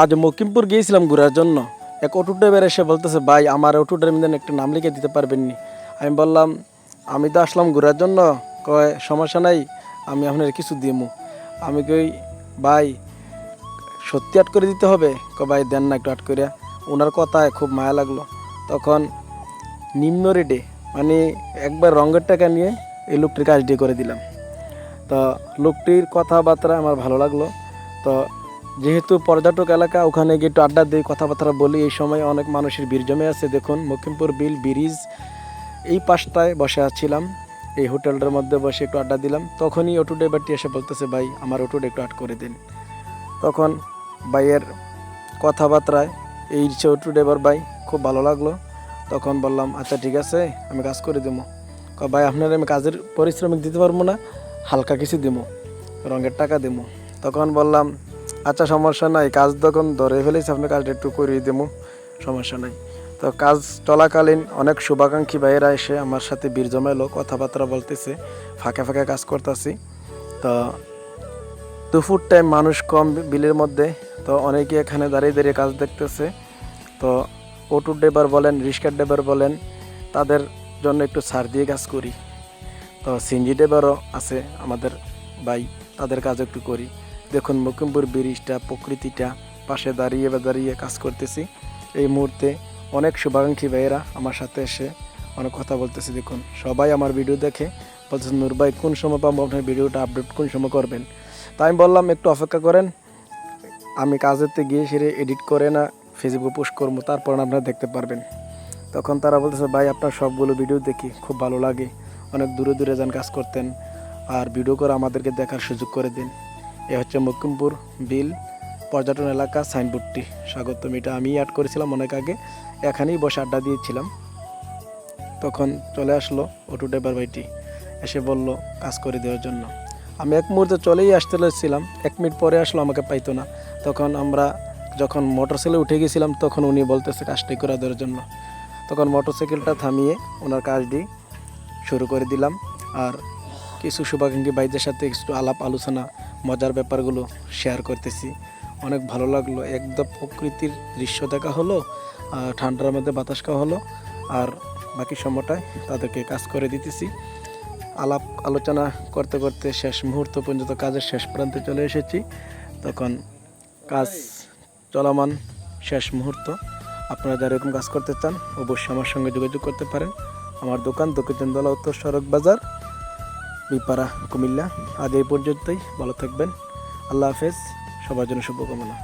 আজ মকিমপুর গিয়েছিলাম ঘোরার জন্য। এক অটো ড্রাইভার এসে বলতেছে, ভাই আমার অটোটার মধ্যে একটা নাম লিখে দিতে পারবেন নি? আমি বললাম, আমি তো আসলাম ঘোরার জন্য। কয় সমস্যা নাই, আমি আপনার কিছু দিমু। আমি কই, ভাই সত্যি আট করে দিতে হবে? ভাই দেন না একটু আট করিয়া। ওনার কথায় খুব মায়া লাগলো। তখন নিম্ন রেটে মানে একবার রঙের টাকা নিয়ে এই লোকটির কাজ দিয়ে করে দিলাম। তো লোকটির কথাবার্তা আমার ভালো লাগলো। তো যেহেতু পর্যটক এলাকা, ওখানে গিয়ে একটু আড্ডা দিই, কথাবার্তা বলি। এই সময় অনেক মানুষের ভিড় জমে আছে। দেখুন মকিমপুর বিল ব্রিজ, এই পাশটায় বসে আছিলাম, এই হোটেলটার মধ্যে বসে একটু আড্ডা দিলাম। তখনই অটো ড্রাইভারটি এসে বলতেছে, ভাই আমার অটোটা একটু আট করে দিন। তখন ভাইয়ের কথাবার্তায় এই যে অটো ড্রাইভার ভাই খুব ভালো লাগলো। তখন বললাম, আচ্ছা ঠিক আছে, আমি কাজ করে দেবো। ভাই আপনার আমি কাজের পারিশ্রমিক দিতে পারবো না, হালকা কিছু দেবো, রঙের টাকা দেবো। তখন বললাম, আচ্ছা সমস্যা নাই, কাজ তখন ধরে ফেলেছি, আপনার কাজটা একটু করিয়ে দেবো, সমস্যা নাই। তো কাজ চলাকালীন অনেক শুভাকাঙ্ক্ষী ভাইয়েরা এসে আমার সাথে বীর জমাইলো, কথাবার্তা বলতেছে, ফাঁকে ফাঁকে কাজ করতেছি। তো দুপুর টাইম মানুষ কম বিলের মধ্যে, তো অনেকে এখানে দাঁড়িয়ে দাঁড়িয়ে কাজ দেখতেছে। তো অটো ড্রাইভার বলেন, রিক্সা ড্রাইভার বলেন, তাদের জন্য একটু ছাড় দিয়ে কাজ করি। তো সিএনজি ড্রাইভারও আছে আমাদের ভাই, তাদের কাজ একটু করি। দেখুন মকিমপুর ব্রিজটা, প্রকৃতিটা, পাশে দাঁড়িয়ে কাজ করতেছি। এই মুহূর্তে অনেক শুভাকাঙ্ক্ষী ভাইয়েরা আমার সাথে এসে অনেক কথা বলতেছে। দেখুন সবাই আমার ভিডিও দেখে বলতেছে, নূর ভাই কোন সময় পাবো আপনার ভিডিওটা, আপডেট কোন সময় করবেন? তাই আমি বললাম একটু অপেক্ষা করেন, আমি কাজেতে গিয়ে সেরে এডিট করে না ফেসবুকে পোস্ট করবো, তারপর আপনারা দেখতে পারবেন। তখন তারা বলতেছে, ভাই আপনার সবগুলো ভিডিও দেখি, খুব ভালো লাগে, অনেক দূরে দূরে যান কাজ করতেন, আর ভিডিও করে আমাদেরকে দেখার সুযোগ করে দিন। এ হচ্ছে মকিমপুর বিল পর্যটন এলাকা সাইনবোর্ডটি, স্বাগতম। এটা আমি অ্যাড করেছিলাম অনেক আগে, এখানেই বসে আড্ডা দিয়েছিলাম। তখন চলে আসলো অটো ড্রাইভার ভাইটি, এসে বলল কাজ করে দেওয়ার জন্য। আমি এক মুহূর্তে চলেই আসতে লেগেছিলাম, 1 মিনিট পরে আসলো, আমাকে পাইতো না। তখন আমরা যখন মোটরসাইকেলে উঠে গেছিলাম, তখন উনি বলতেছে কাজটি করে দেওয়ার জন্য। তখন মোটরসাইকেলটা থামিয়ে ওনার কাজটি শুরু করে দিলাম। আর কিছু শুভাকাঙ্ক্ষী ভাইদের সাথে একটু আলাপ আলোচনা, মজার ব্যাপারগুলো শেয়ার করতেছি। অনেক ভালো লাগলো, একদম প্রকৃতির দৃশ্য দেখা হলো, ঠান্ডার মধ্যে বাতাস খাওয়া হলো, আর বাকি সময়টায় তাদেরকে কাজ করে দিতেছি। আলাপ আলোচনা করতে করতে শেষ মুহূর্ত পর্যন্ত, কাজের শেষ প্রান্তে চলে এসেছি। তখন কাজ চলমান, শেষ মুহূর্ত। আপনারা যারা এরকম কাজ করতে চান অবশ্যই আমার সঙ্গে যোগাযোগ করতে পারেন। আমার দোকান দক্ষিণতলা উত্তর সড়ক বাজার, বিপাড়া, কুমিল্লা। আজ এই পর্যন্তই, ভালো থাকবেন, আল্লাহ হাফেজ, সবার জন্য শুভকামনা।